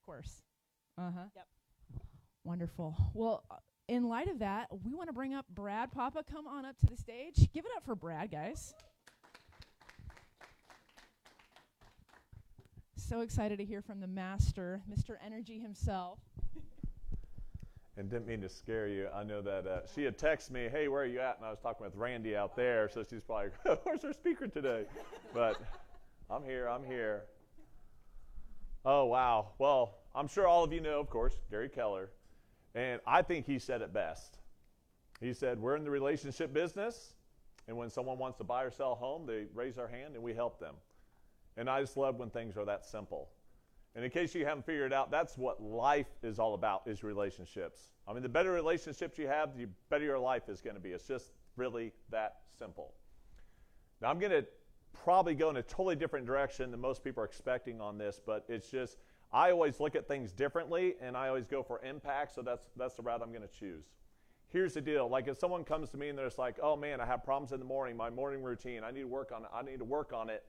course. Uh-huh. Yep. Wonderful. Well, in light of that, we want to bring up Brad. Papa, come on up to the stage. Give it up for Brad, guys. So excited to hear from the master, Mr. Energy himself. And didn't mean to scare you. I know that she had texted me, hey, where are you at? And I was talking with Randy out there, so she's probably, where's our speaker today? But I'm here. Oh, wow. Well, I'm sure all of you know, of course, Gary Keller. And I think he said it best. He said, we're in the relationship business, and when someone wants to buy or sell a home, they raise their hand and we help them. And I just love when things are that simple. And in case you haven't figured it out, that's what life is all about, is relationships. I mean, the better relationships you have, the better your life is going to be. It's just really that simple. Now, I'm going to probably go in a totally different direction than most people are expecting on this, but it's just, I always look at things differently, and I always go for impact, so that's the route I'm going to choose. Here's the deal. Like, if someone comes to me and they're just like, oh, man, I have problems in the morning, my morning routine, I need to work on it.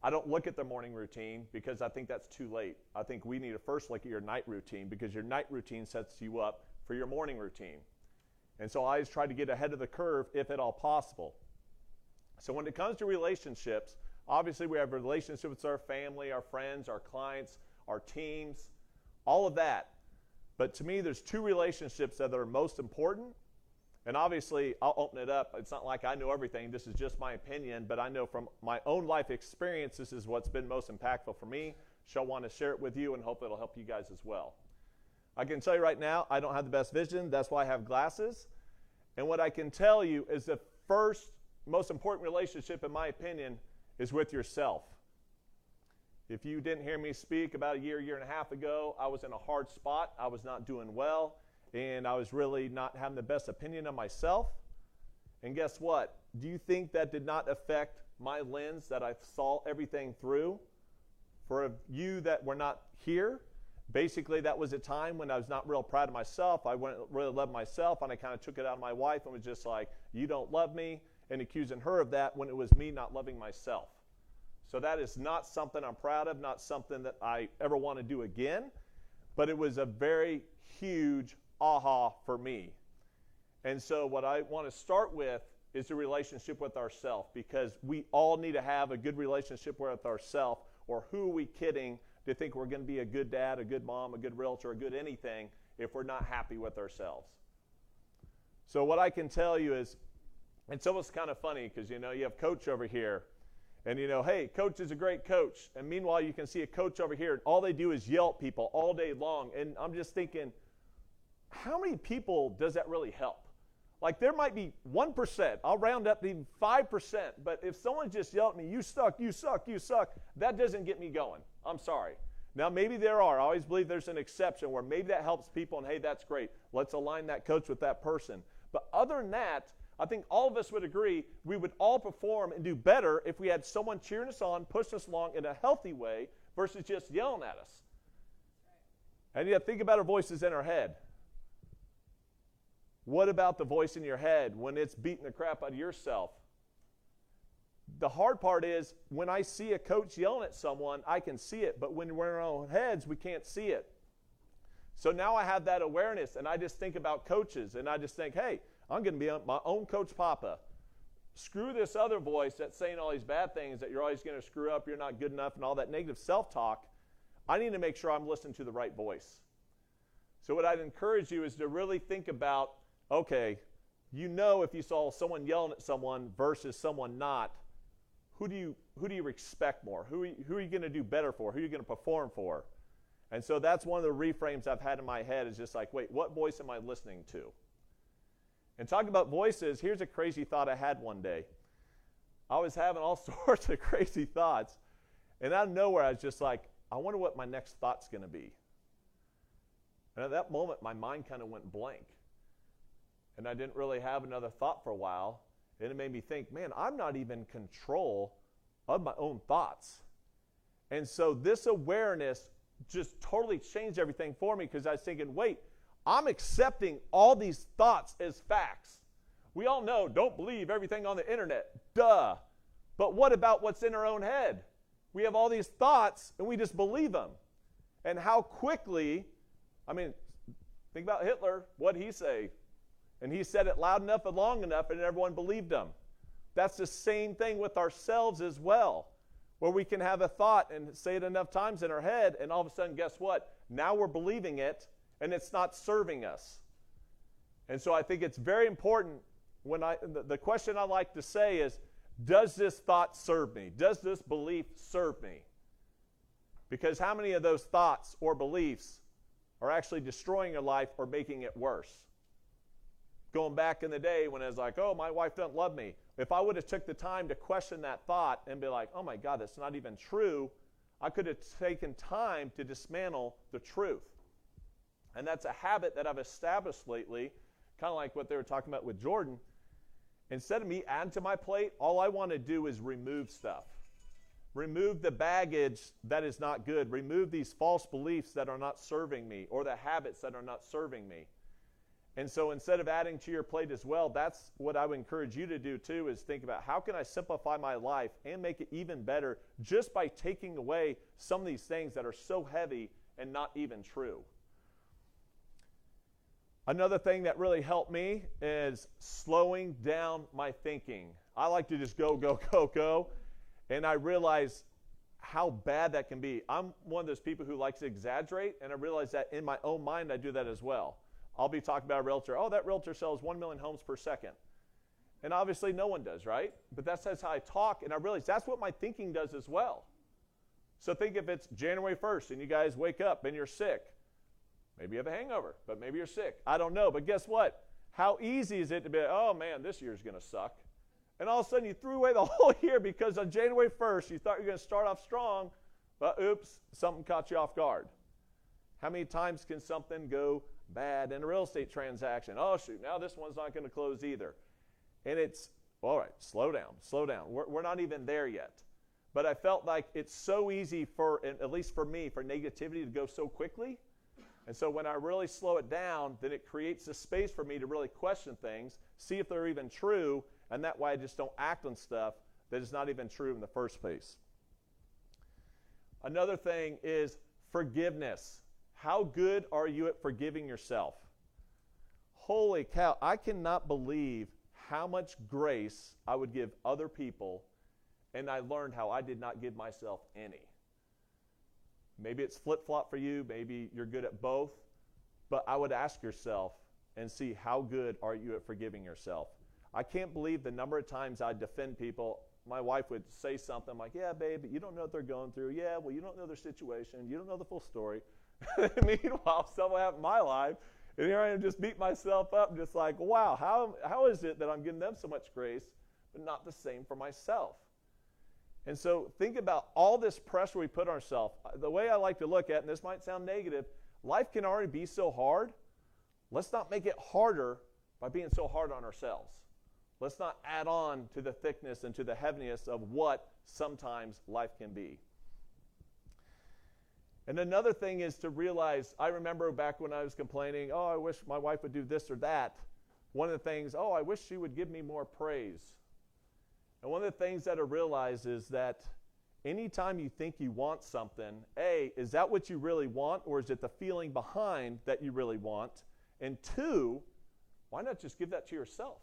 I don't look at the morning routine because I think that's too late. I think we need to first look at your night routine, because your night routine sets you up for your morning routine. And so I always try to get ahead of the curve if at all possible. So when it comes to relationships, obviously we have relationships with our family, our friends, our clients, our teams, all of that. But to me, there's two relationships that are most important. And obviously, I'll open it up. It's not like I know everything. This is just my opinion. But I know from my own life experience, this is what's been most impactful for me. So I want to share it with you and hope it'll help you guys as well. I can tell you right now, I don't have the best vision. That's why I have glasses. And what I can tell you is the first most important relationship, in my opinion, is with yourself. If you didn't hear me speak about a year and a half ago, I was in a hard spot. I was not doing well. And I was really not having the best opinion of myself. And guess what? Do you think that did not affect my lens that I saw everything through? For you that were not here, basically that was a time when I was not real proud of myself. I wouldn't really love myself, and I kind of took it out on my wife and was just like, you don't love me, and accusing her of that when it was me not loving myself. So that is not something I'm proud of, not something that I ever want to do again, but it was a very huge aha for me. And so what I want to start with is the relationship with ourselves, because we all need to have a good relationship with ourselves, or who are we kidding to think we're going to be a good dad, a good mom, a good realtor, a good anything if we're not happy with ourselves. So what I can tell you is, it's almost kind of funny because, you have Coach over here, and, hey, Coach is a great coach. And meanwhile, you can see a coach over here, and all they do is yell at people all day long. And I'm just thinking, how many people does that really help? Like, there might be 1%. I'll round up to even 5%. But if someone just yelled at me, you suck, you suck, you suck, that doesn't get me going. I'm sorry. Now, maybe there are. I always believe there's an exception where maybe that helps people, and, hey, that's great. Let's align that coach with that person. But other than that, I think all of us would agree we would all perform and do better if we had someone cheering us on, pushing us along in a healthy way versus just yelling at us. And yet, think about our voices in our head. What about the voice in your head when it's beating the crap out of yourself? The hard part is when I see a coach yelling at someone, I can see it. But when we're in our own heads, we can't see it. So now I have that awareness, and I just think about coaches, and I just think, hey, I'm going to be my own Coach Papa. Screw this other voice that's saying all these bad things, that you're always going to screw up, you're not good enough, and all that negative self-talk. I need to make sure I'm listening to the right voice. So what I'd encourage you is to really think about, okay, if you saw someone yelling at someone versus someone not, who do you respect more? Who are you going to do better for? Who are you going to perform for? And so that's one of the reframes I've had in my head, is just like, wait, what voice am I listening to? And talking about voices, here's a crazy thought I had one day. I was having all sorts of crazy thoughts, and out of nowhere I was just like, I wonder what my next thought's going to be. And at that moment, my mind kind of went blank. And I didn't really have another thought for a while. And it made me think, man, I'm not even in control of my own thoughts. And so this awareness just totally changed everything for me, because I was thinking, wait, I'm accepting all these thoughts as facts. We all know, don't believe everything on the internet. Duh. But what about what's in our own head? We have all these thoughts, and we just believe them. And how quickly, I mean, think about Hitler. What'd he say? And he said it loud enough and long enough, and everyone believed him. That's the same thing with ourselves as well, where we can have a thought and say it enough times in our head, and all of a sudden, guess what? Now we're believing it, and it's not serving us. And so I think it's very important when the question I like to say is, does this thought serve me? Does this belief serve me? Because how many of those thoughts or beliefs are actually destroying your life or making it worse? Going back in the day when I was like, oh, my wife doesn't love me. If I would have took the time to question that thought and be like, oh my God, that's not even true, I could have taken time to dismantle the truth. And that's a habit that I've established lately, kind of like what they were talking about with Jordan. Instead of me adding to my plate, all I want to do is remove stuff. Remove the baggage that is not good. Remove these false beliefs that are not serving me, or the habits that are not serving me. And so instead of adding to your plate as well, that's what I would encourage you to do too, is think about how can I simplify my life and make it even better just by taking away some of these things that are so heavy and not even true. Another thing that really helped me is slowing down my thinking. I like to just go, go, go, go. And I realize how bad that can be. I'm one of those people who likes to exaggerate, and I realize that in my own mind I do that as well. I'll be talking about a realtor. Oh, that realtor sells 1 million homes per second. And obviously no one does, right? But that's how I talk, and I realize that's what my thinking does as well. So think if it's January 1st and you guys wake up and you're sick. Maybe you have a hangover, but maybe you're sick. I don't know. But guess what? How easy is it to be, oh man, this year's going to suck. And all of a sudden you threw away the whole year because on January 1st you thought you were going to start off strong, but oops, something caught you off guard. How many times can something go bad in a real estate transaction? Oh shoot, now this one's not going to close either. And it's, all right, slow down, slow down. We're not even there yet. But I felt like it's so easy for, at least for me, for negativity to go so quickly. And so when I really slow it down, then it creates a space for me to really question things, see if they're even true, and that way I just don't act on stuff that is not even true in the first place. Another thing is forgiveness. How good are you at forgiving yourself? Holy cow, I cannot believe how much grace I would give other people, and I learned how I did not give myself any. Maybe it's flip-flop for you, maybe you're good at both, but I would ask yourself and see how good are you at forgiving yourself. I can't believe the number of times I defend people. My wife would say something I'm like, yeah, babe, but you don't know what they're going through. Yeah, well, you don't know their situation. You don't know the full story. Meanwhile, something happened in my life, and here I am just beating myself up, just like, wow, how is it that I'm giving them so much grace, but not the same for myself? And so think about all this pressure we put on ourselves. The way I like to look at it, and this might sound negative, life can already be so hard. Let's not make it harder by being so hard on ourselves. Let's not add on to the thickness and to the heaviness of what sometimes life can be. And another thing is to realize, I remember back when I was complaining, oh, I wish my wife would do this or that. One of the things, oh, I wish she would give me more praise. And one of the things that I realize is that anytime you think you want something, A, is that what you really want, or is it the feeling behind that you really want? And two, why not just give that to yourself?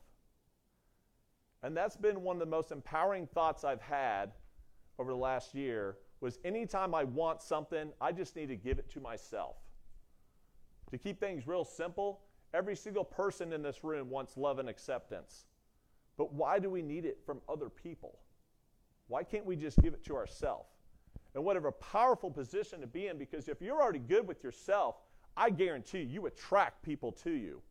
And that's been one of the most empowering thoughts I've had over the last year, was anytime I want something, I just need to give it to myself. To keep things real simple, every single person in this room wants love and acceptance. But why do we need it from other people? Why can't we just give it to ourselves? And whatever powerful position to be in, because if you're already good with yourself, I guarantee you attract people to you.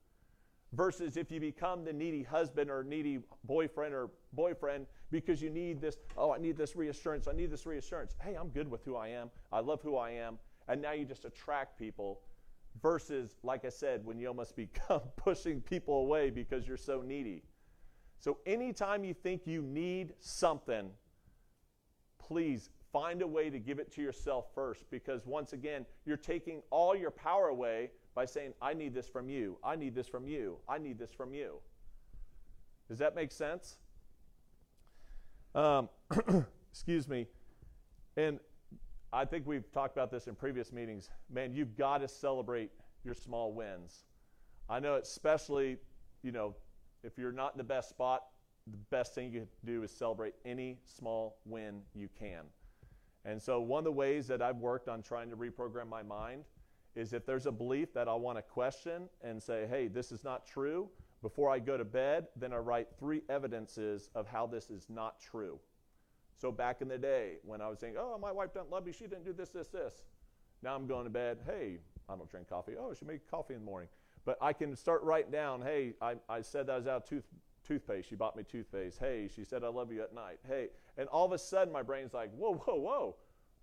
Versus if you become the needy husband or needy boyfriend because you need this, oh, I need this reassurance, I need this reassurance. Hey, I'm good with who I am. I love who I am. And now you just attract people versus, like I said, when you almost become pushing people away because you're so needy. So anytime you think you need something, please find a way to give it to yourself first, because once again, you're taking all your power away by saying, I need this from you, I need this from you, I need this from you. Does that make sense? Excuse me. And I think we've talked about this in previous meetings. Man, you've got to celebrate your small wins. I know especially, if you're not in the best spot, the best thing you can do is celebrate any small win you can. And so one of the ways that I've worked on trying to reprogram my mind is if there's a belief that I want to question and say, hey, this is not true, before I go to bed, then I write 3 evidences of how this is not true. So back in the day when I was saying, oh, my wife doesn't love me, she didn't do this. Now I'm going to bed, hey, I don't drink coffee. Oh, she made coffee in the morning. But I can start writing down, hey, I said that I was out of toothpaste. She bought me toothpaste. Hey, she said I love you at night. Hey, and all of a sudden my brain's like, whoa,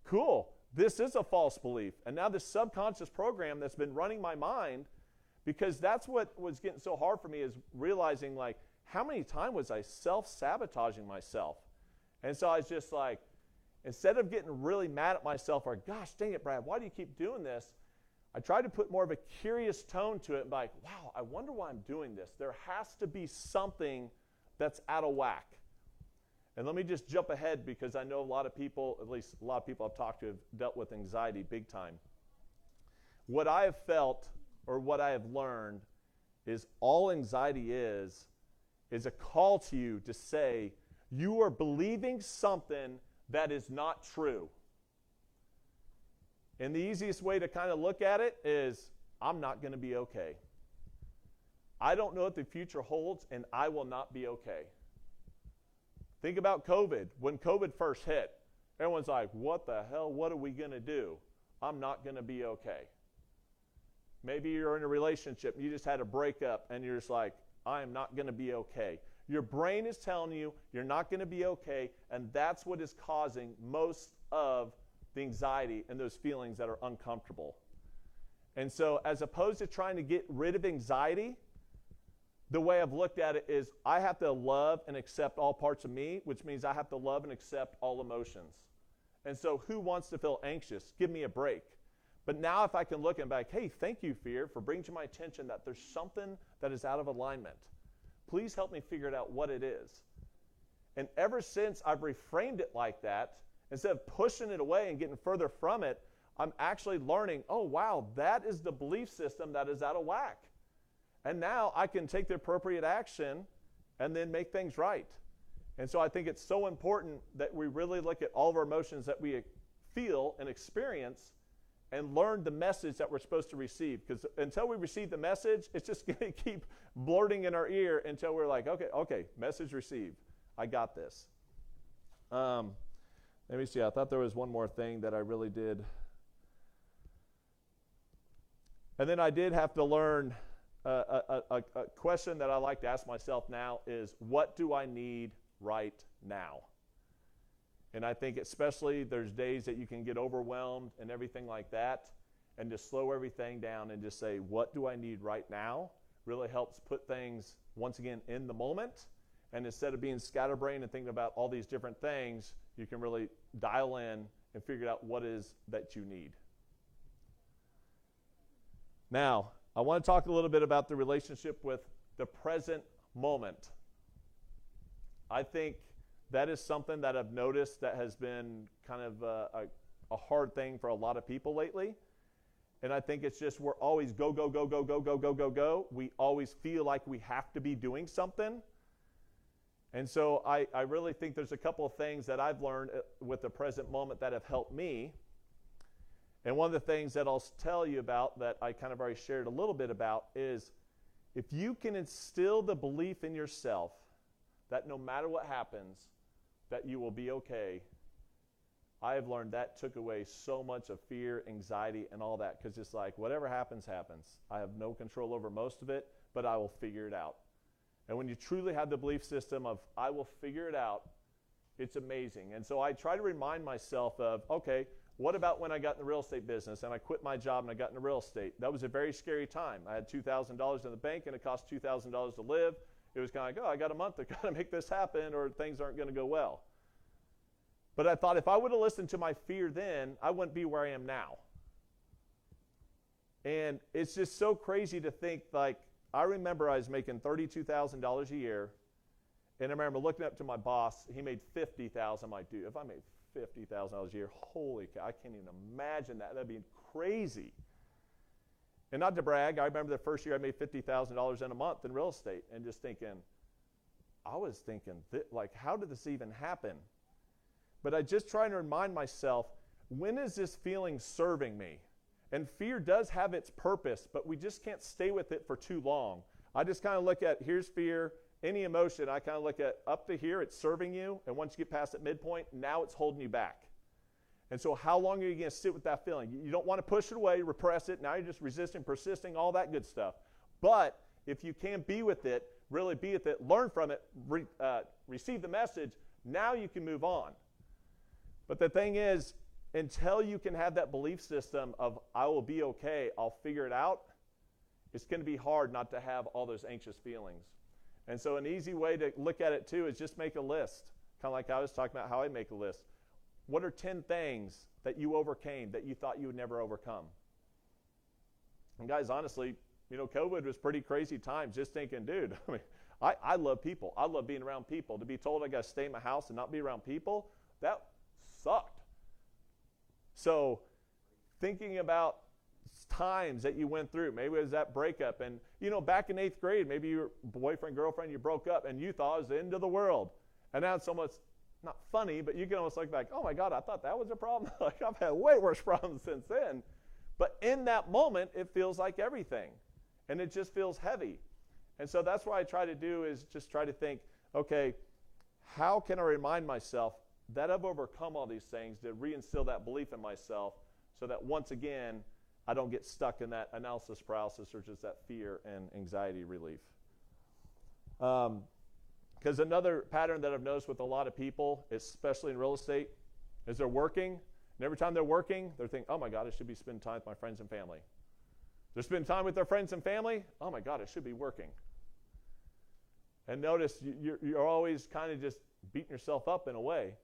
cool. This is a false belief. And now this subconscious program that's been running my mind, because that's what was getting so hard for me, is realizing, like, how many times was I self-sabotaging myself? And so I was just like, instead of getting really mad at myself or, gosh, dang it, Brad, why do you keep doing this? I tried to put more of a curious tone to it and be like, wow, I wonder why I'm doing this. There has to be something that's out of whack. And let me just jump ahead, because I know a lot of people, at least a lot of people I've talked to, have dealt with anxiety big time. What I have felt, or what I have learned, is all anxiety is a call to you to say, you are believing something that is not true. And the easiest way to kind of look at it is, I'm not going to be okay. I don't know what the future holds, and I will not be okay. Think about COVID. When COVID first hit, everyone's like, what the hell? What are we going to do? I'm not going to be okay. Maybe you're in a relationship, you just had a breakup, and you're just like, I am not going to be okay. Your brain is telling you you're not going to be okay, and that's what is causing most of the anxiety and those feelings that are uncomfortable. And so as opposed to trying to get rid of anxiety, the way I've looked at it is I have to love and accept all parts of me, which means I have to love and accept all emotions. And so who wants to feel anxious? Give me a break. But now if I can look and be like, hey, thank you, fear, for bringing to my attention that there's something that is out of alignment. Please help me figure it out what it is. And ever since I've reframed it like that, instead of pushing it away and getting further from it, I'm actually learning, oh, wow, that is the belief system that is out of whack. And now I can take the appropriate action and then make things right. And so I think it's so important that we really look at all of our emotions that we feel and experience and learn the message that we're supposed to receive. Because until we receive the message, it's just going to keep blurting in our ear until we're like, okay, message received. I got this. Let me see. I thought there was one more thing that I really did. And then I did have to learn a question that I like to ask myself now is, what do I need right now? And I think especially there's days that you can get overwhelmed and everything like that, and just slow everything down and just say, what do I need right now? Really helps put things, once again, in the moment. And instead of being scatterbrained and thinking about all these different things, you can really dial in and figure out what is that you need. Now, I want to talk a little bit about the relationship with the present moment. I think that is something that I've noticed that has been kind of a hard thing for a lot of people lately. And I think it's just we're always go. We always feel like we have to be doing something. And so I really think there's a couple of things that I've learned with the present moment that have helped me. And one of the things that I'll tell you about that I kind of already shared a little bit about is if you can instill the belief in yourself that no matter what happens, that you will be okay, I have learned that took away so much of fear, anxiety, and all that, because it's like whatever happens, happens. I have no control over most of it, but I will figure it out. And when you truly have the belief system of I will figure it out, it's amazing. And so I try to remind myself of, okay, what about when I got in the real estate business and I quit my job and I got into real estate? That was a very scary time. I had $2,000 in the bank and it cost $2,000 to live. It was kind of like, oh, I got a month, I got to make this happen or things aren't going to go well. But I thought if I would have listened to my fear then, I wouldn't be where I am now. And it's just so crazy to think, like, I remember I was making $32,000 a year, and I remember looking up to my boss. He made $50,000. I'm like, dude, if I made $50,000 a year. Holy cow, I can't even imagine that. That'd be crazy. And not to brag, I remember the first year I made $50,000 in a month in real estate, and just thinking, like, how did this even happen? But I just try to remind myself, when is this feeling serving me? And fear does have its purpose, but we just can't stay with it for too long. I just kind of look at, here's fear, any emotion, I kind of look at up to here, it's serving you, and once you get past that midpoint, now it's holding you back. And so how long are you going to sit with that feeling? You don't want to push it away, repress it. Now you're just resisting, persisting, all that good stuff. But if you can be with it, really be with it, learn from it, receive the message, now you can move on. But the thing is, until you can have that belief system of, I will be okay, I'll figure it out, it's going to be hard not to have all those anxious feelings. And so an easy way to look at it too is just make a list. Kind of like I was talking about how I make a list. What are 10 things that you overcame that you thought you would never overcome? And guys, honestly, COVID was pretty crazy times. Just thinking, dude, I love people. I love being around people. To be told I got to stay in my house and not be around people, that sucked. So thinking about times that you went through, maybe it was that breakup, and back in 8th grade, maybe your boyfriend, girlfriend, you broke up and you thought it was the end of the world. And now it's almost not funny, but you can almost look back, oh my God, I thought that was a problem. Like, I've had way worse problems since then. But in that moment, it feels like everything. And it just feels heavy. And so that's what I try to do, is just try to think, okay, how can I remind myself that I've overcome all these things, to reinstill that belief in myself, so that once again, I don't get stuck in that analysis paralysis or just that fear and anxiety relief. Because another pattern that I've noticed with a lot of people, especially in real estate, is they're working, and every time they're working, they're thinking, oh my God, I should be spending time with my friends and family. They're spending time with their friends and family, oh my God, I should be working. And notice, you're always kind of just beating yourself up in a way.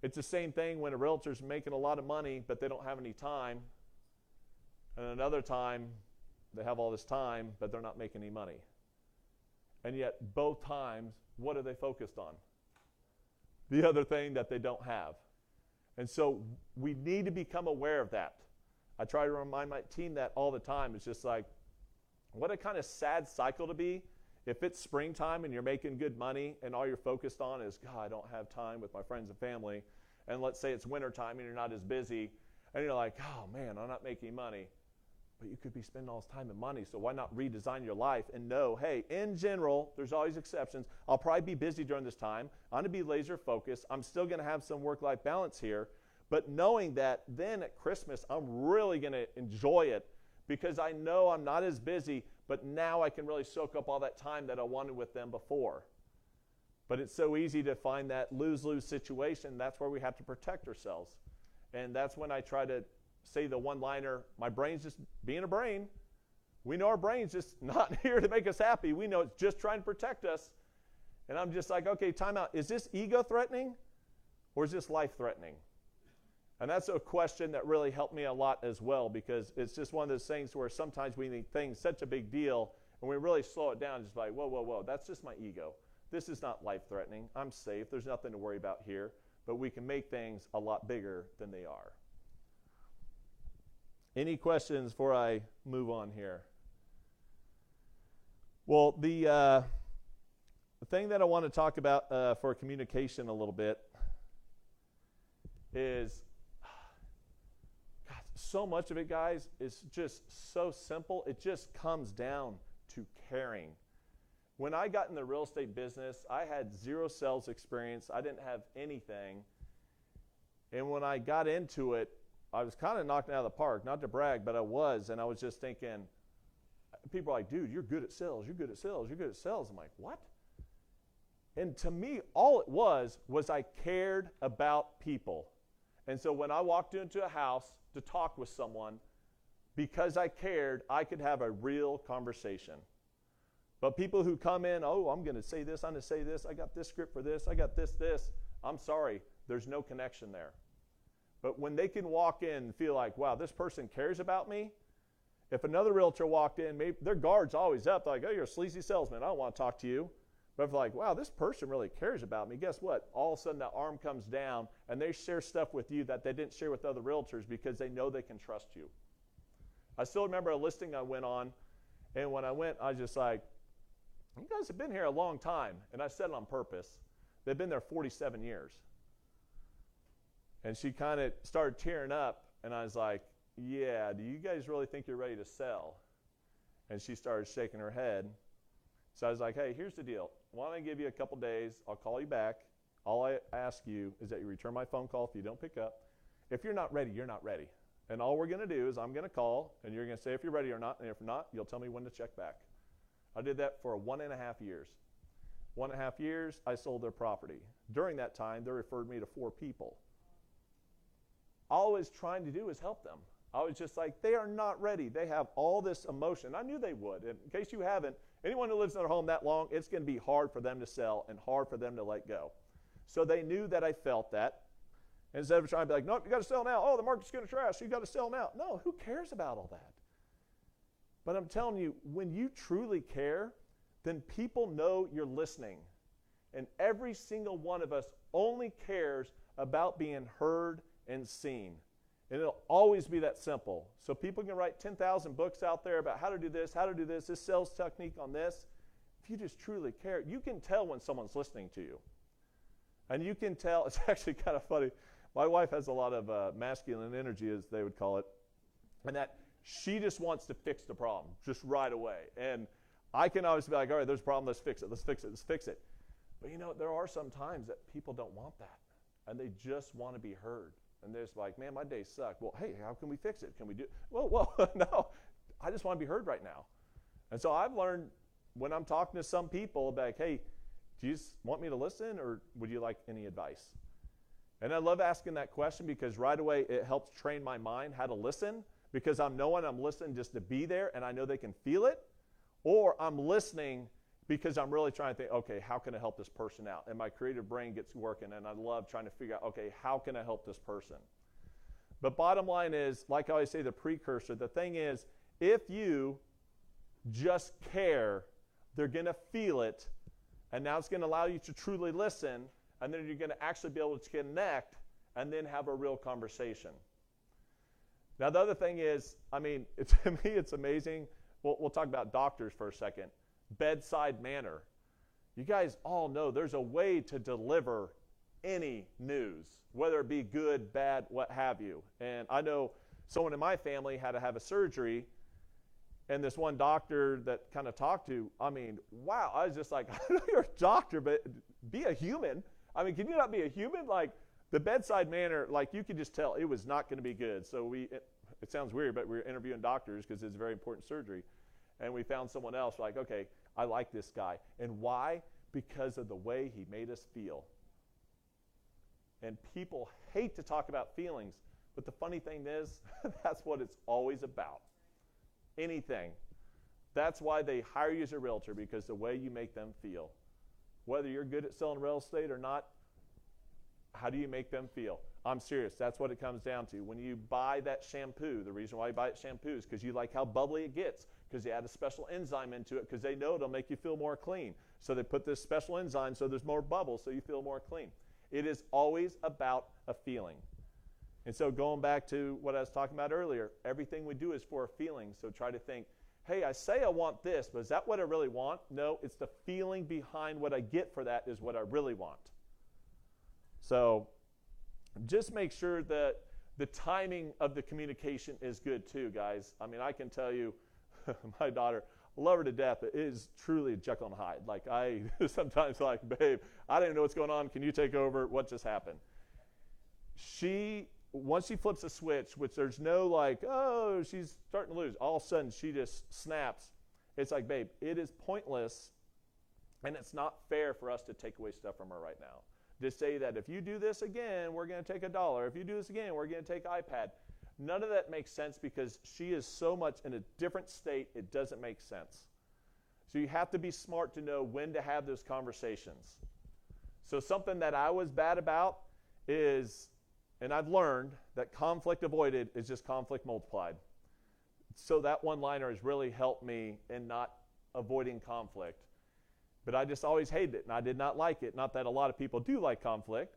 It's the same thing when a realtor's making a lot of money, but they don't have any time. And another time, they have all this time, but they're not making any money. And yet, both times, what are they focused on? The other thing that they don't have. And so we need to become aware of that. I try to remind my team that all the time. It's just like, what a kind of sad cycle to be if it's springtime and you're making good money and all you're focused on is, God, I don't have time with my friends and family. And let's say it's wintertime and you're not as busy. And you're like, oh man, I'm not making money. But you could be spending all this time and money, so why not redesign your life and know, hey, in general, there's always exceptions. I'll probably be busy during this time. I'm going to be laser focused. I'm still going to have some work-life balance here. But knowing that then at Christmas, I'm really going to enjoy it because I know I'm not as busy, but now I can really soak up all that time that I wanted with them before. But it's so easy to find that lose-lose situation. That's where we have to protect ourselves. And that's when I try to say the one-liner, my brain's just being a brain. We know our brain's just not here to make us happy. We know it's just trying to protect us. And I'm just like, okay, time out. Is this ego threatening or is this life threatening? And that's a question that really helped me a lot as well, because it's just one of those things where sometimes we make things such a big deal and we really slow it down, just like, whoa, that's just my ego. This is not life threatening. I'm safe. There's nothing to worry about here. But we can make things a lot bigger than they are. Any questions before I move on here? Well, the thing that I want to talk about for communication a little bit is, God, so much of it, guys, is just so simple. It just comes down to caring. When I got in the real estate business, I had zero sales experience. I didn't have anything. And when I got into it, I was kind of knocked out of the park, not to brag, but I was. And I was just thinking, people are like, dude, you're good at sales. You're good at sales. You're good at sales. I'm like, what? And to me, all it was I cared about people. And so when I walked into a house to talk with someone, because I cared, I could have a real conversation. But people who come in, oh, I'm going to say this, I'm going to say this, I got this script for this, I got this, I'm sorry, there's no connection there. But when they can walk in and feel like, wow, this person cares about me, if another realtor walked in, maybe their guard's always up, they're like, oh, you're a sleazy salesman, I don't want to talk to you. But if like, wow, this person really cares about me, guess what? All of a sudden that arm comes down and they share stuff with you that they didn't share with other realtors because they know they can trust you. I still remember a listing I went on, and when I went, I was just like, you guys have been here a long time. And I said it on purpose. They've been there 47 years. And she kind of started tearing up, and I was like, yeah, do you guys really think you're ready to sell? And she started shaking her head. So I was like, hey, here's the deal. Why don't I give you a couple days? I'll call you back. All I ask you is that you return my phone call if you don't pick up. If you're not ready, you're not ready. And all we're going to do is I'm going to call, and you're going to say if you're ready or not. And if not, you'll tell me when to check back. I did that for 1.5 years. 1.5 years, I sold their property. During that time, they referred me to 4 people. All I was trying to do is help them. I was just like, they are not ready. They have all this emotion. I knew they would. And in case you haven't, anyone who lives in their home that long, it's going to be hard for them to sell and hard for them to let go. So they knew that I felt that. And instead of trying to be like, nope, you got to sell now. Oh, the market's going to crash. You got to sell now. No, who cares about all that? But I'm telling you, when you truly care, then people know you're listening. And every single one of us only cares about being heard and seen. And it'll always be that simple. So people can write 10,000 books out there about how to do this, this sales technique on this. If you just truly care, you can tell when someone's listening to you. And you can tell, it's actually kind of funny. My wife has a lot of masculine energy, as they would call it, and that she just wants to fix the problem just right away. And I can always be like, all right, there's a problem, let's fix it, let's fix it, let's fix it. But you know, there are some times that people don't want that, and they just want to be heard. And they're just like, man, my day sucked. Well, hey, how can we fix it? Can we do it? Well, no, I just want to be heard right now. And so I've learned when I'm talking to some people, like, hey, do you just want me to listen, or would you like any advice? And I love asking that question because right away it helps train my mind how to listen, because I'm knowing I'm listening just to be there and I know they can feel it, or I'm listening because I'm really trying to think, okay, how can I help this person out? And my creative brain gets working, and I love trying to figure out, okay, how can I help this person? But bottom line is, like I always say, the precursor, the thing is, if you just care, they're going to feel it, and now it's going to allow you to truly listen, and then you're going to actually be able to connect and then have a real conversation. Now, the other thing is, I mean, to me, it's amazing. We'll talk about doctors for a second. Bedside manner. You guys all know there's a way to deliver any news, whether it be good, bad, what have you. And I know someone in my family had to have a surgery, and this one doctor that kind of talked to, I mean, wow, I was just like, I know you're a doctor, but be a human. I mean, can you not be a human? Like, the bedside manner, like, you could just tell it was not going to be good. So it sounds weird, but we were interviewing doctors because it's a very important surgery. And we found someone else, like, okay, I like this guy. And why? Because of the way he made us feel. And people hate to talk about feelings, but the funny thing is, that's what it's always about. Anything. That's why they hire you as a realtor, because the way you make them feel. Whether you're good at selling real estate or not, how do you make them feel? I'm serious. That's what it comes down to. When you buy that shampoo, the reason why you buy it shampoo is because you like how bubbly it gets, because they add a special enzyme into it because they know it'll make you feel more clean. So they put this special enzyme so there's more bubbles so you feel more clean. It is always about a feeling. And so going back to what I was talking about earlier, everything we do is for a feeling. So try to think, hey, I say I want this, but is that what I really want? No, it's the feeling behind what I get for that is what I really want. So just make sure that the timing of the communication is good too, guys. I mean, I can tell you, my daughter, I love her to death, but it is truly a Jekyll and Hyde. Like, I sometimes like, babe, I don't even know what's going on. Can you take over? What just happened? Once she flips a switch, which there's no like, oh, she's starting to lose. All of a sudden, she just snaps. It's like, babe, it is pointless, and it's not fair for us to take away stuff from her right now. To say that if you do this again, we're going to take $1. If you do this again, we're going to take iPad. None of that makes sense because she is so much in a different state, it doesn't make sense. So you have to be smart to know when to have those conversations. So something that I was bad about is, and I've learned that conflict avoided is just conflict multiplied. So that one-liner has really helped me in not avoiding conflict. But I just always hated it, and I did not like it. Not that a lot of people do like conflict,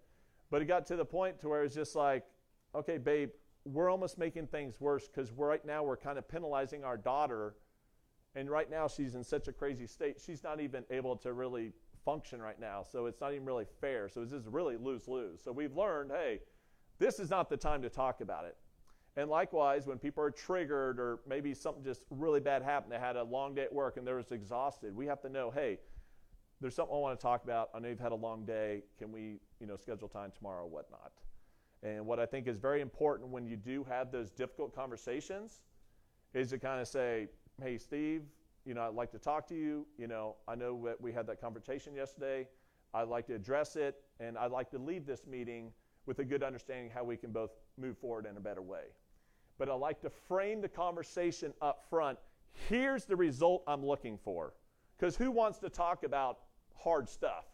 but it got to the point to where it's just like, okay, babe, we're almost making things worse because right now we're kind of penalizing our daughter, and right now she's in such a crazy state. She's not even able to really function right now, so it's not even really fair. So it's just really lose-lose. So we've learned, hey, this is not the time to talk about it. And likewise, when people are triggered or maybe something just really bad happened, they had a long day at work and they're just exhausted, we have to know, hey, there's something I want to talk about. I know you've had a long day. Can we, schedule time tomorrow or whatnot? And what I think is very important when you do have those difficult conversations is to kind of say, hey, Steve, I'd like to talk to you. I know that we had that confrontation yesterday. I'd like to address it, and I'd like to leave this meeting with a good understanding how we can both move forward in a better way. But I like to frame the conversation up front. Here's the result I'm looking for. Because who wants to talk about hard stuff?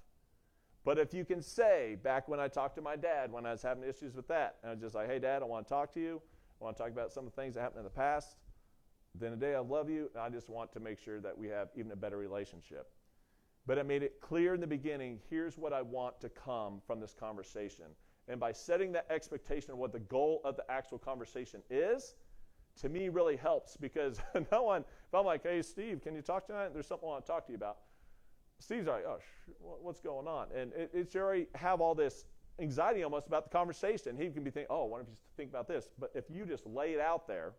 But if you can say, back when I talked to my dad, when I was having issues with that, and I was just like, hey, Dad, I want to talk to you. I want to talk about some of the things that happened in the past. At the end of the day, I love you, and I just want to make sure that we have even a better relationship. But I made it clear in the beginning, here's what I want to come from this conversation. And by setting that expectation of what the goal of the actual conversation is, to me really helps, because if I'm like, hey, Steve, can you talk tonight? There's something I want to talk to you about. Steve's like, oh, what's going on? And it's already have all this anxiety almost about the conversation. He can be thinking, oh, why don't you think about this? But if you just lay it out there,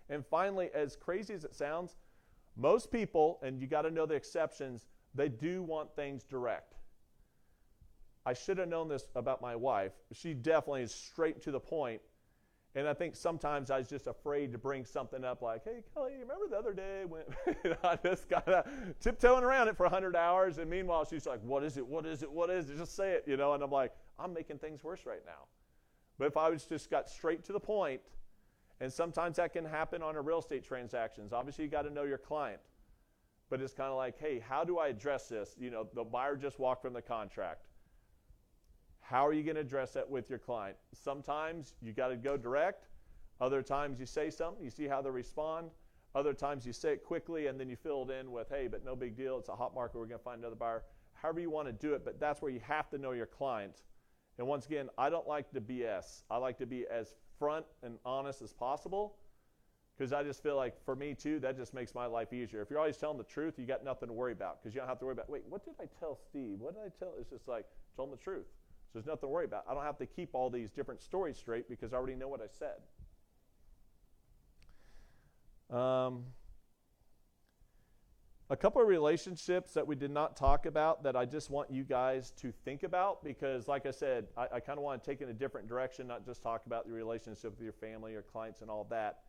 and finally, as crazy as it sounds, most people, and you got to know the exceptions, they do want things direct. I should have known this about my wife. She definitely is straight to the point. And I think sometimes I was just afraid to bring something up like, hey, Kelly, remember the other day when I just kind of tiptoeing around it for 100 hours. And meanwhile, she's like, what is it? What is it? What is it? Just say it, And I'm like, I'm making things worse right now. But if I was just got straight to the point, and sometimes that can happen on a real estate transactions. Obviously, you got to know your client. But it's kind of like, hey, how do I address this? The buyer just walked from the contract. How are you going to address that with your client? Sometimes you got to go direct. Other times you say something, you see how they respond. Other times you say it quickly and then you fill it in with, hey, but no big deal. It's a hot market. We're going to find another buyer. However you want to do it, but that's where you have to know your client. And once again, I don't like the BS. I like to be as front and honest as possible, because I just feel like for me too, that just makes my life easier. If you're always telling the truth, you got nothing to worry about, because you don't have to worry about, wait, what did I tell Steve? What did I tell? It's just like, tell him the truth. So there's nothing to worry about. I don't have to keep all these different stories straight because I already know what I said. A couple of relationships that we did not talk about that I just want you guys to think about, because like I said, I kind of want to take it in a different direction, not just talk about the relationship with your family, your clients, and all that.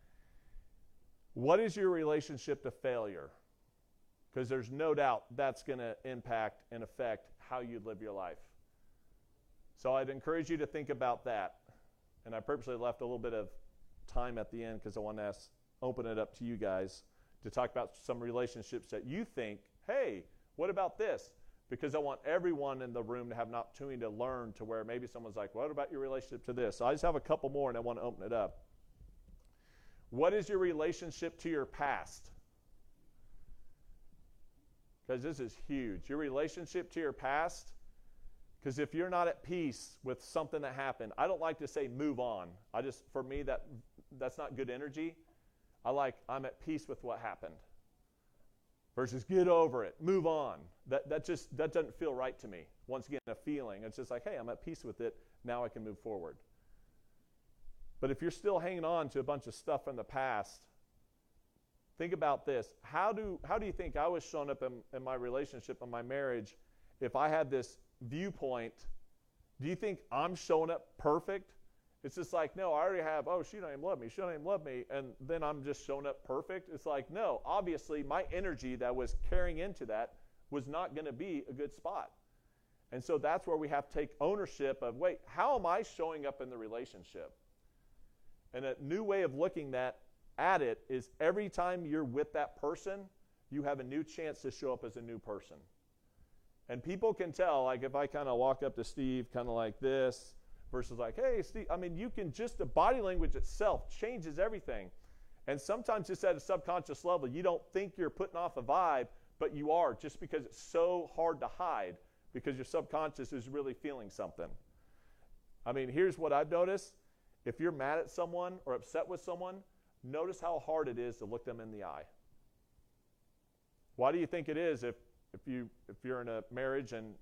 What is your relationship to failure? Because there's no doubt that's going to impact and affect how you live your life. So I'd encourage you to think about that. And I purposely left a little bit of time at the end because I want to open it up to you guys to talk about some relationships that you think, hey, what about this? Because I want everyone in the room to have an opportunity to learn, to where maybe someone's like, what about your relationship to this? So I just have a couple more and I want to open it up. What is your relationship to your past? Because this is huge. Your relationship to your past. Because if you're not at peace with something that happened, I don't like to say move on. For me, that's not good energy. I'm at peace with what happened. Versus get over it, move on. That doesn't feel right to me. Once again, a feeling. It's just like, hey, I'm at peace with it. Now I can move forward. But if you're still hanging on to a bunch of stuff from the past, think about this. How do you think I was showing up in my relationship, in my marriage, if I had this viewpoint? Do you think I'm showing up perfect? It's just like, no, I already have, she don't even love me, she don't even love me, and then I'm just showing up perfect. It's like, no, obviously my energy that was carrying into that was not going to be a good spot. And so that's where we have to take ownership of, wait, how am I showing up in the relationship? And a new way of looking at it is every time you're with that person, you have a new chance to show up as a new person. And people can tell, like if I kind of walk up to Steve kind of like this, versus like, hey, Steve, you can just, the body language itself changes everything. And sometimes just at a subconscious level, you don't think you're putting off a vibe, but you are, just because it's so hard to hide, because your subconscious is really feeling something. I mean, here's what I've noticed. If you're mad at someone or upset with someone, notice how hard it is to look them in the eye. Why do you think it is if you're in a marriage and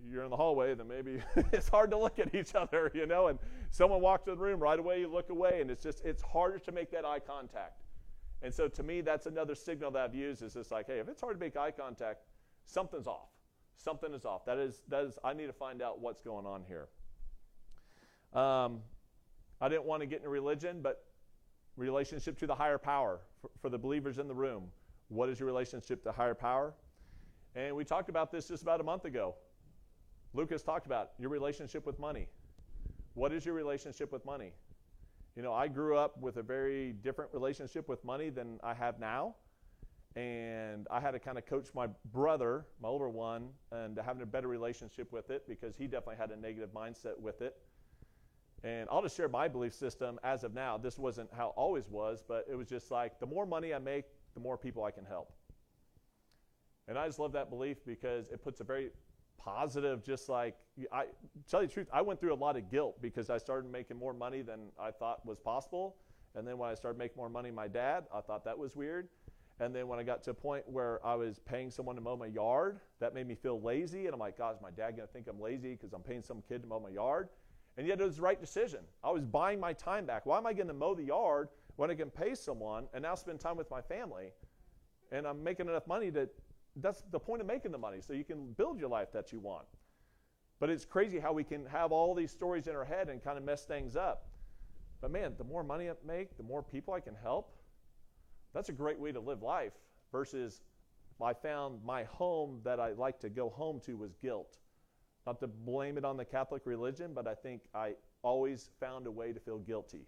you're in the hallway, then maybe it's hard to look at each other, and someone walks in the room, right away you look away, and it's harder to make that eye contact. And so to me, that's another signal that I've used, is just like, hey, if it's hard to make eye contact, something's off. Something is off. That is, I need to find out what's going on here. I didn't want to get into religion, but relationship to the higher power for the believers in the room. What is your relationship to higher power? And we talked about this just about a month ago. Lucas talked about your relationship with money. What is your relationship with money? I grew up with a very different relationship with money than I have now. And I had to kind of coach my brother, my older one, and having a better relationship with it, because he definitely had a negative mindset with it. And I'll just share my belief system as of now. This wasn't how it always was, but it was just like, the more money I make, the more people I can help. And I just love that belief, because it puts a very positive, just like, I tell you the truth, I went through a lot of guilt because I started making more money than I thought was possible. And then when I started making more money than my dad, I thought that was weird. And then when I got to a point where I was paying someone to mow my yard, that made me feel lazy. And I'm like, God, is my dad going to think I'm lazy because I'm paying some kid to mow my yard? And yet it was the right decision. I was buying my time back. Why am I going to mow the yard when I can pay someone and now spend time with my family? And I'm making enough money that's the point of making the money, so you can build your life that you want. But it's crazy how we can have all these stories in our head and kind of mess things up. But man, the more money I make, the more people I can help. That's a great way to live life, versus I found my home that I like to go home to was guilt. Not to blame it on the Catholic religion, but I think I always found a way to feel guilty.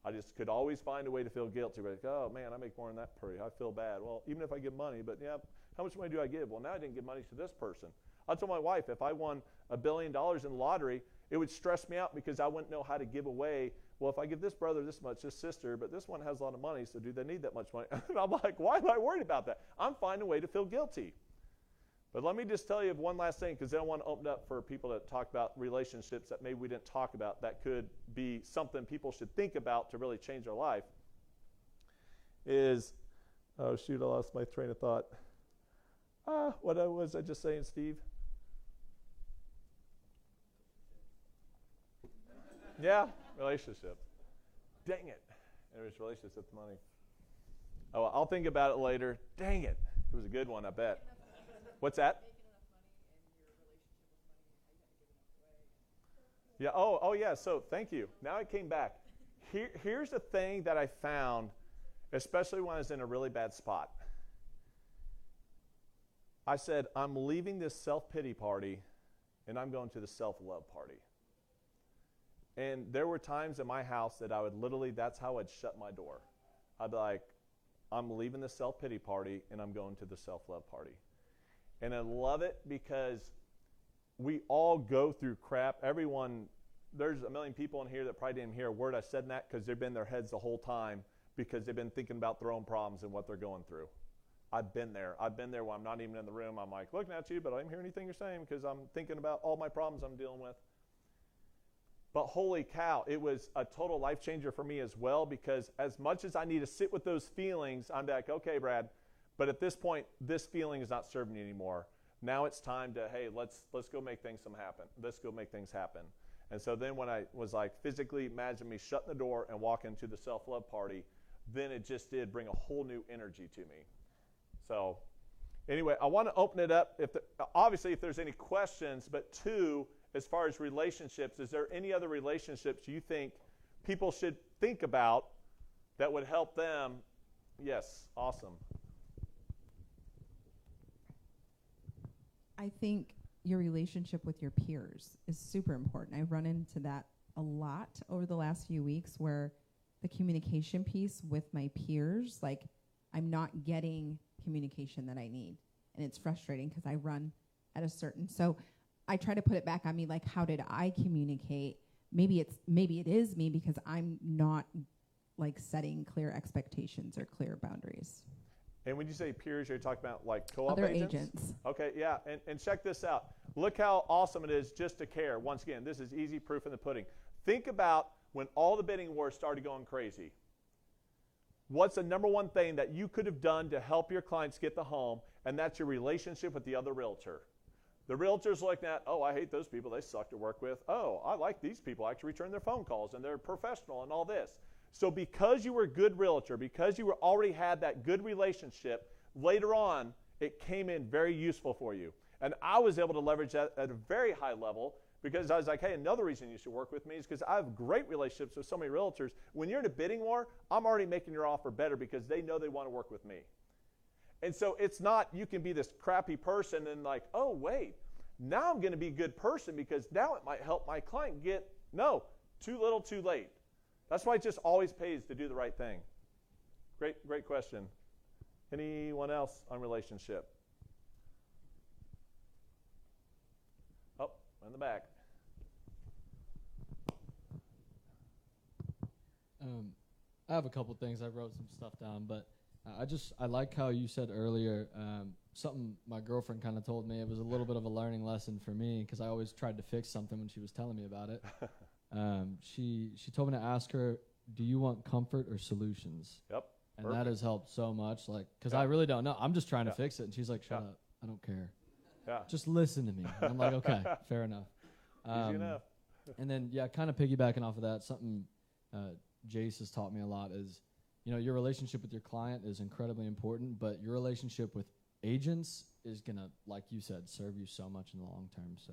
I just could always find a way to feel guilty. Like, oh man, I make more than that per. I feel bad. Well, even if I give money, but yeah, how much money do I give? Well, now I didn't give money to this person. I told my wife, if I won $1 billion in the lottery, it would stress me out, because I wouldn't know how to give away. Well, if I give this brother this much, this sister, but this one has a lot of money, so do they need that much money? And I'm like, why am I worried about that? I'm finding a way to feel guilty. But let me just tell you one last thing, because I want to open up for people to talk about relationships that maybe we didn't talk about, that could be something people should think about to really change their life. Oh shoot, I lost my train of thought. What was I just saying, Steve? Yeah, relationship. Dang it. It was relationship with money. Oh, well, I'll think about it later. Dang it. It was a good one, I bet. What's that? Yeah. Oh, yeah. So thank you. Now it came back. Here's the thing that I found, especially when I was in a really bad spot. I said, I'm leaving this self-pity party, and I'm going to the self-love party. And there were times in my house that I would literally, that's how I'd shut my door. I'd be like, I'm leaving the self-pity party, and I'm going to the self-love party. And I love it, because we all go through crap. There's a million people in here that probably didn't hear a word I said in that, because they've been in their heads the whole time, because they've been thinking about their own problems and what they're going through. I've been there. I've been there when I'm not even in the room. I'm like looking at you, but I don't hear anything you're saying, because I'm thinking about all my problems I'm dealing with. But holy cow, it was a total life changer for me as well, because as much as I need to sit with those feelings, I'm like, okay, Brad, but at this point, this feeling is not serving me anymore. Now it's time to, hey, let's go make things happen. Let's go make things happen. And so then when I was like physically imagine me shutting the door and walking to the self-love party, then it just did bring a whole new energy to me. So anyway, I want to open it up. Obviously, if there's any questions, but two, as far as relationships, is there any other relationships you think people should think about that would help them? Yes, awesome. I think your relationship with your peers is super important. I've run into that a lot over the last few weeks, where the communication piece with my peers, like I'm not getting communication that I need. And it's frustrating, because I run at a certain, so I try to put it back on me, like, how did I communicate? Maybe it is me, because I'm not like setting clear expectations or clear boundaries. And when you say peers, you're talking about like co-op Other agents? agents. Okay, yeah, and check this out. Look how awesome it is just to care. Once again, this is easy proof in the pudding. Think about when all the bidding wars started going crazy. What's the number one thing that you could have done to help your clients get the home, and that's your relationship with the other realtor. The realtor's looking at, oh, I hate those people. They suck to work with. Oh, I like these people. I actually return their phone calls, and they're professional and all this. So because you were a good realtor, because you already had that good relationship, later on, it came in very useful for you. And I was able to leverage that at a very high level because I was like, hey, another reason you should work with me is because I have great relationships with so many realtors. When you're in a bidding war, I'm already making your offer better because they know they want to work with me. And so it's not you can be this crappy person and like, oh, wait, now I'm going to be a good person because now it might help my client get, no, too little, too late. That's why it just always pays to do the right thing. Great question. Anyone else on relationship? Oh, in the back. I have a couple things. I wrote some stuff down, but I like how you said earlier, something my girlfriend kind of told me. It was a little bit of a learning lesson for me because I always tried to fix something when she was telling me about it. She told me to ask her, do you want comfort or solutions? Yep. And Perfect. that has helped so much, like, because Yeah. I really don't know. I'm just trying Yeah. to fix it. And she's like, shut Yeah. up. I don't care. Yeah. Just listen to me. And I'm like, okay, fair enough. Easy enough. And then, yeah, kind of piggybacking off of that, something Jace has taught me a lot is, your relationship with your client is incredibly important, but your relationship with agents is going to, like you said, serve you so much in the long term. So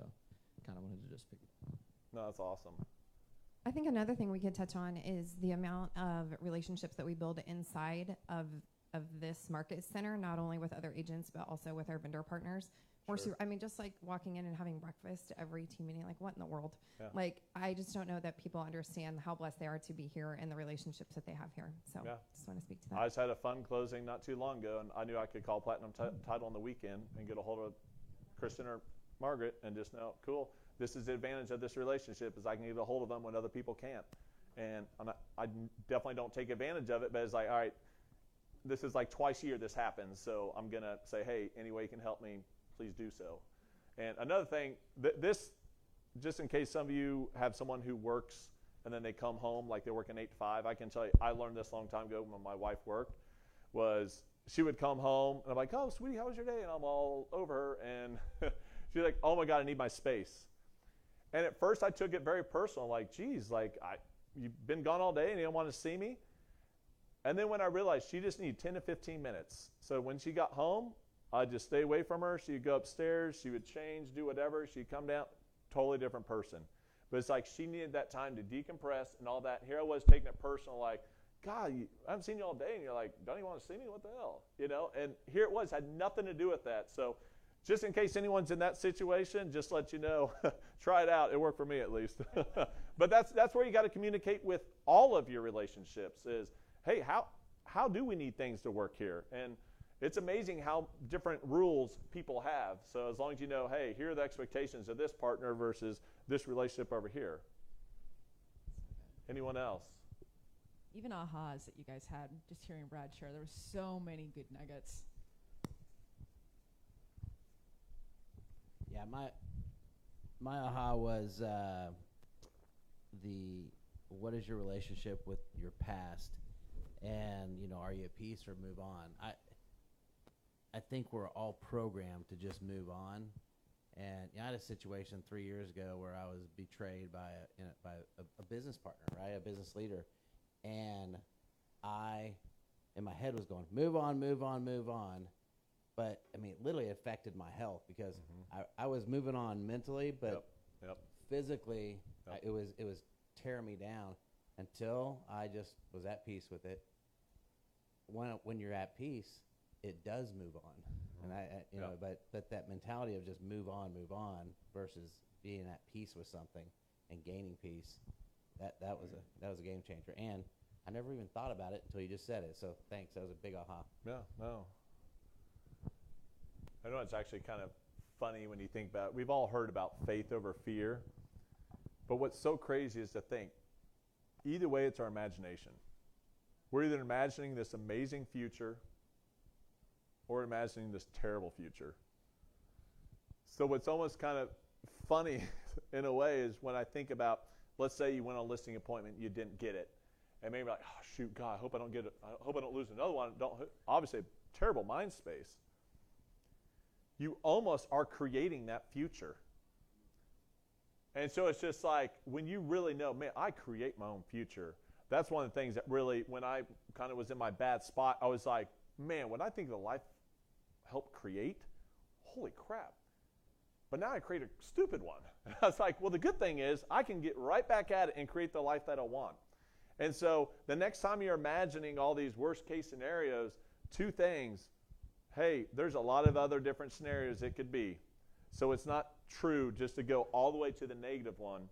kind of wanted to just pick it. No, that's awesome. I think another thing we could touch on is the amount of relationships that we build inside of this market center, not only with other agents, but also with our vendor partners. Sure. Just like walking in and having breakfast every team meeting, like what in the world? Yeah. Like, I just don't know that people understand how blessed they are to be here and the relationships that they have here. So Yeah. just want to speak to that. I just had a fun closing not too long ago, and I knew I could call Platinum Title on the weekend and get a hold of Kristen or Margaret and just know, cool, this is the advantage of this relationship is I can get a hold of them when other people can't. And I definitely don't take advantage of it, but it's like, all right, this is like twice a year this happens, so I'm going to say, hey, any way you can help me, please do so. And another thing, this, just in case some of you have someone who works and then they come home, like they're working 8 to 5, I can tell you, I learned this a long time ago when my wife worked, was she would come home, and I'm like, oh, sweetie, how was your day? And I'm all over her, and she's like, oh, my God, I need my space. And at first I took it very personal, like, geez, like, you've been gone all day and you don't want to see me? And then when I realized she just needed 10 to 15 minutes. So when she got home, I'd just stay away from her. She'd go upstairs. She would change, do whatever. She'd come down, totally different person. But it's like she needed that time to decompress and all that. Here I was taking it personal, like, God, I haven't seen you all day. And you're like, don't you want to see me? What the hell? And here it was, had nothing to do with that. So just in case anyone's in that situation, just let you know, try it out. It worked for me at least. But that's where you got to communicate with all of your relationships is, hey, how do we need things to work here? And it's amazing how different rules people have. So as long as you know, hey, here are the expectations of this partner versus this relationship over here. Anyone else? Even ahas that you guys had, just hearing Brad share, there were so many good nuggets. Yeah, my aha was what is your relationship with your past, and are you at peace or move on? I think we're all programmed to just move on, and I had a situation 3 years ago where I was betrayed by a business partner, right, a business leader, and I in my head was going move on, move on, move on. But, it literally affected my health because I was moving on mentally, but Yep. physically Yep. it was tearing me down until I just was at peace with it. When you're at peace, it does move on. And but that mentality of just move on versus being at peace with something and gaining peace, that was a game changer. And I never even thought about it until you just said it. So thanks. That was a big aha. Yeah, no. I know it's actually kind of funny when you think about it. We've all heard about faith over fear. But what's so crazy is to think, either way, it's our imagination. We're either imagining this amazing future or imagining this terrible future. So what's almost kind of funny in a way is when I think about, let's say you went on a listing appointment, you didn't get it. And maybe like, oh, shoot, God, I hope I don't get it. I hope I don't lose another one. Obviously, a terrible mind space. You almost are creating that future. And so it's just like, when you really know, man, I create my own future. That's one of the things that really, when I kind of was in my bad spot, I was like, man, when I think of the life I helped create, holy crap. But now I create a stupid one. And I was like, well, the good thing is I can get right back at it and create the life that I want. And so the next time you're imagining all these worst case scenarios, two things. Hey, there's a lot of other different scenarios it could be. So it's not true just to go all the way to the negative one.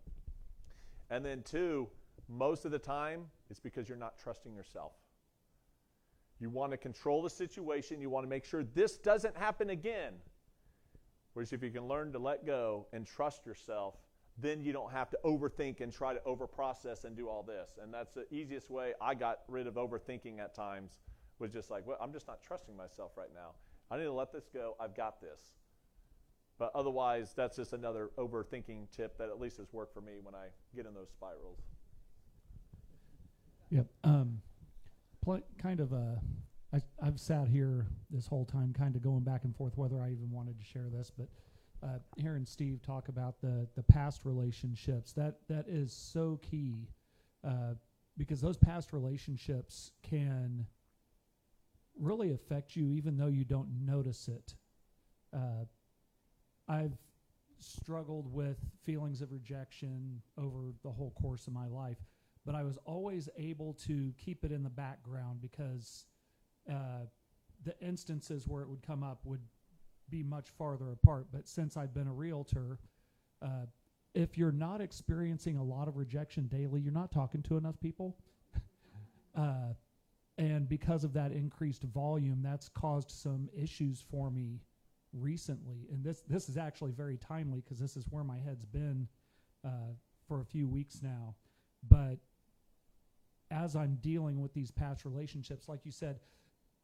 And then two, most of the time, it's because you're not trusting yourself. You want to control the situation. You want to make sure this doesn't happen again. Whereas if you can learn to let go and trust yourself, then you don't have to overthink and try to overprocess and do all this. And that's the easiest way I got rid of overthinking at times, was just like, well, I'm just not trusting myself right now. I need to let this go. I've got this. But otherwise, that's just another overthinking tip that at least has worked for me when I get in those spirals. Yep. I've sat here this whole time kind of going back and forth whether I even wanted to share this, but hearing Steve talk about the past relationships, that is so key, because those past relationships can really affect you even though you don't notice it. I've struggled with feelings of rejection over the whole course of my life, but I was always able to keep it in the background because the instances where it would come up would be much farther apart. But since I've been a realtor, if you're not experiencing a lot of rejection daily, you're not talking to enough people. And because of that increased volume, that's caused some issues for me recently. And this is actually very timely because this is where my head's been for a few weeks now. But as I'm dealing with these past relationships, like you said,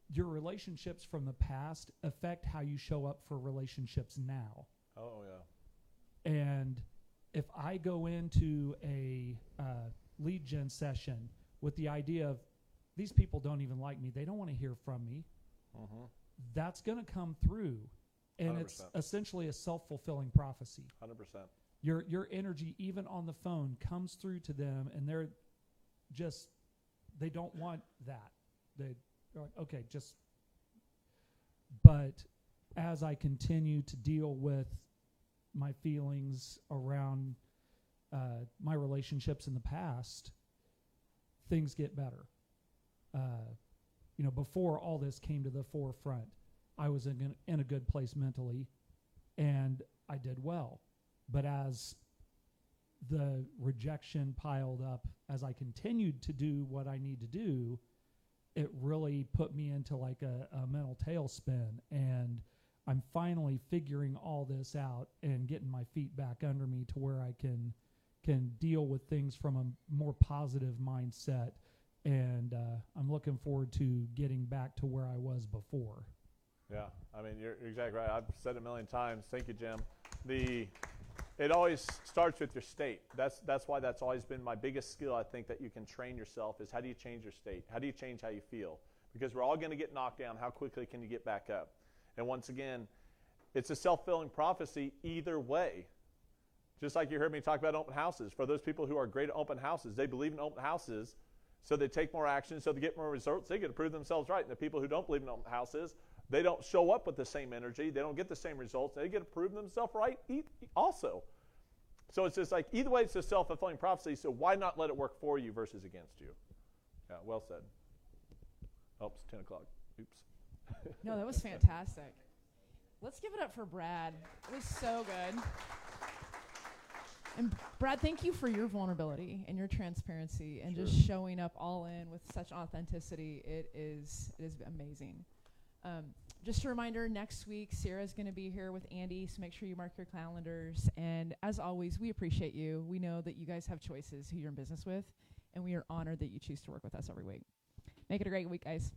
your relationships from the past affect how you show up for relationships now. Oh, yeah. And if I go into a lead gen session with the idea of these people don't even like me, they don't want to hear from me, that's going to come through. And 100%. It's essentially a self-fulfilling prophecy. 100%. Your energy, even on the phone, comes through to them, and they don't want that. They're like, okay, but as I continue to deal with my feelings around my relationships in the past, things get better. Before all this came to the forefront, I was in a good place mentally, and I did well. But as the rejection piled up, as I continued to do what I need to do, it really put me into like a mental tailspin. And I'm finally figuring all this out and getting my feet back under me to where I can deal with things from a more positive mindset. And I'm looking forward to getting back to where I was before. Yeah, I mean, you're exactly right. I've said it a million times. Thank you, Jim. It always starts with your state. That's why that's always been my biggest skill, I think, that you can train yourself is how do you change your state? How do you change how you feel? Because we're all going to get knocked down. How quickly can you get back up? And once again, it's a self-fulfilling prophecy either way. Just like you heard me talk about open houses. For those people who are great at open houses, they believe in open houses, so they take more action, so they get more results. They get to prove themselves right. And the people who don't believe in open houses, they don't show up with the same energy. They don't get the same results. They get to prove themselves right also. So it's just like, either way, it's a self-fulfilling prophecy, so why not let it work for you versus against you? Yeah, well said. Oh, it's 10 o'clock. Oops. No, that was fantastic. Let's give it up for Brad. It was so good. And Brad, thank you for your vulnerability and your transparency and just showing up all in with such authenticity. It is amazing. Just a reminder, next week, Sarah's going to be here with Andy, so make sure you mark your calendars. And as always, we appreciate you. We know that you guys have choices who you're in business with, and we are honored that you choose to work with us every week. Make it a great week, guys.